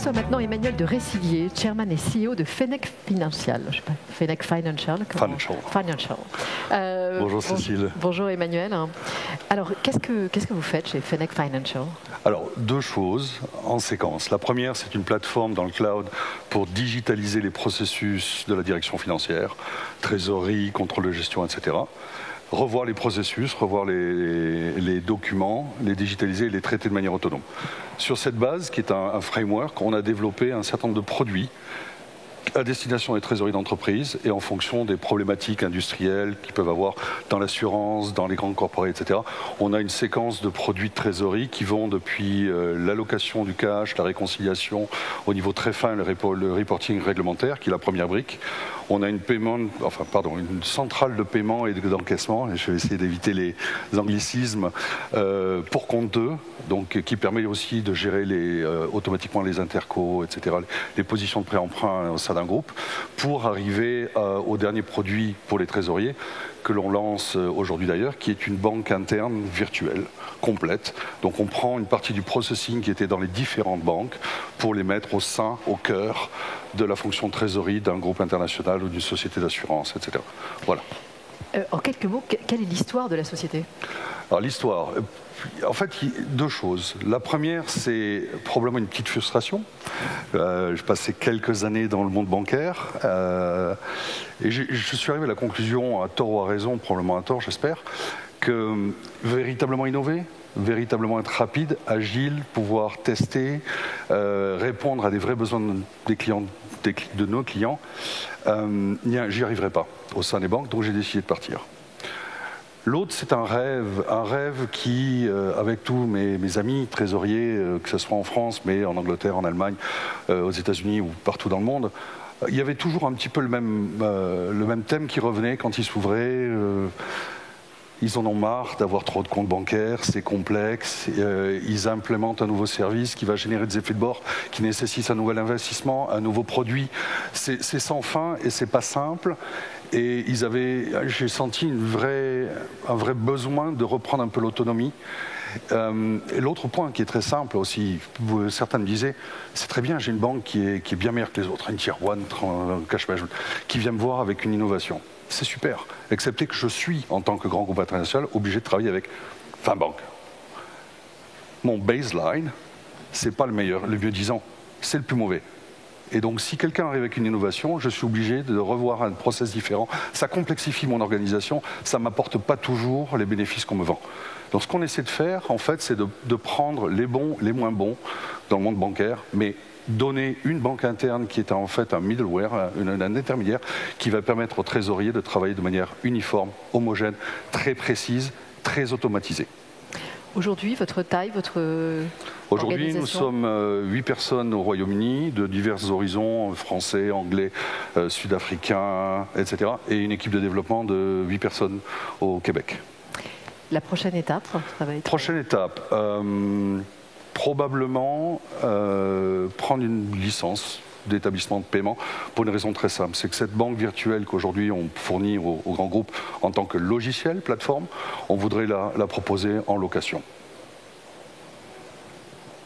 reçois maintenant Emmanuel de Rescillier, chairman et CEO de Fennec Financial. Je sais pas, Fennec Financial. Financial. Bonjour Cécile. Bonjour Emmanuel. Alors, qu'est-ce que vous faites chez Fennec Financial? Alors, deux choses en séquence. La première, c'est une plateforme dans le cloud pour digitaliser les processus de la direction financière, trésorerie, contrôle de gestion, etc. Revoir les processus, revoir les documents, les digitaliser et les traiter de manière autonome. Sur cette base, qui est un framework, on a développé un certain nombre de produits à destination des trésoreries d'entreprise et en fonction des problématiques industrielles qu'ils peuvent avoir dans l'assurance, dans les grandes corporates, etc. On a une séquence de produits de trésorerie qui vont depuis l'allocation du cash, la réconciliation au niveau très fin, le reporting réglementaire, qui est la première brique. On a une centrale de paiement et d'encaissement, et je vais essayer d'éviter les anglicismes, pour compte d'eux, donc qui permet aussi de gérer automatiquement les intercos, etc., les positions de pré-emprunt au sein d'un groupe, pour arriver au dernier produit pour les trésoriers, que l'on lance aujourd'hui d'ailleurs, qui est une banque interne virtuelle, complète. Donc on prend une partie du processing qui était dans les différentes banques pour les mettre au cœur de la fonction de trésorerie d'un groupe international ou d'une société d'assurance, etc. Voilà. En quelques mots, quelle est l'histoire de la société? Alors l'histoire, en fait, deux choses. La première, c'est probablement une petite frustration. J'ai passé quelques années dans le monde bancaire et je suis arrivé à la conclusion, à tort ou à raison, probablement à tort, j'espère, que véritablement innover, véritablement être rapide, agile, pouvoir tester, répondre à des vrais besoins des clients, de nos clients, j'y arriverai pas au sein des banques, donc j'ai décidé de partir. L'autre, c'est un rêve qui, avec tous mes amis trésoriers, que ce soit en France, mais en Angleterre, en Allemagne, aux États-Unis ou partout dans le monde, il y avait toujours un petit peu le même thème qui revenait quand ils s'ouvraient. Ils en ont marre d'avoir trop de comptes bancaires, c'est complexe. Ils implémentent un nouveau service qui va générer des effets de bord, qui nécessite un nouvel investissement, un nouveau produit. C'est sans fin et c'est pas simple. Et j'ai senti un vrai besoin de reprendre un peu l'autonomie. Et l'autre point qui est très simple aussi, certains me disaient, c'est très bien, j'ai une banque qui est bien meilleure que les autres, une tier one, cash management, qui vient me voir avec une innovation. C'est super, excepté que je suis, en tant que grand groupe international, obligé de travailler avec 20 banques. Mon baseline, c'est pas le meilleur, le mieux disant, c'est le plus mauvais. Et donc, si quelqu'un arrive avec une innovation, je suis obligé de revoir un process différent. Ça complexifie mon organisation, ça ne m'apporte pas toujours les bénéfices qu'on me vend. Donc, ce qu'on essaie de faire, en fait, c'est de prendre les bons, les moins bons dans le monde bancaire, mais donner une banque interne qui est en fait un middleware, un intermédiaire, qui va permettre aux trésoriers de travailler de manière uniforme, homogène, très précise, très automatisée. Aujourd'hui, votre taille, votre Aujourd'hui, nous sommes 8 personnes au Royaume-Uni, de divers horizons, français, anglais, sud-africains, etc. Et une équipe de développement de 8 personnes au Québec. La prochaine étape, ça va être... Prochaine étape, probablement prendre une licence d'établissement de paiement pour une raison très simple, c'est que cette banque virtuelle qu'aujourd'hui on fournit aux grands groupes en tant que logiciel, plateforme, on voudrait la proposer en location.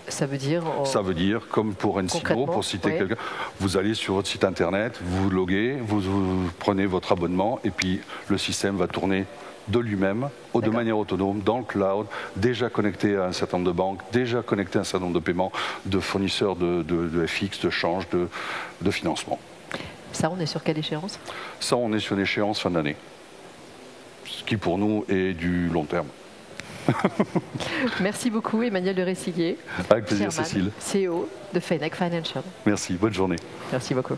Ça veut dire, comme pour NCO, pour citer quelqu'un, vous allez sur votre site internet, vous loguez, vous prenez votre abonnement et puis le système va tourner de lui-même, de manière autonome, dans le cloud, déjà connecté à un certain nombre de banques, déjà connecté à un certain nombre de paiements, de fournisseurs de FX, de change, de financement. Ça, on est sur quelle échéance? Ça, on est sur une échéance fin d'année, ce qui pour nous est du long terme. Merci beaucoup Emmanuel de Rescillier. Avec plaisir Cécile. CEO de Fennec Financial. Merci, bonne journée. Merci beaucoup.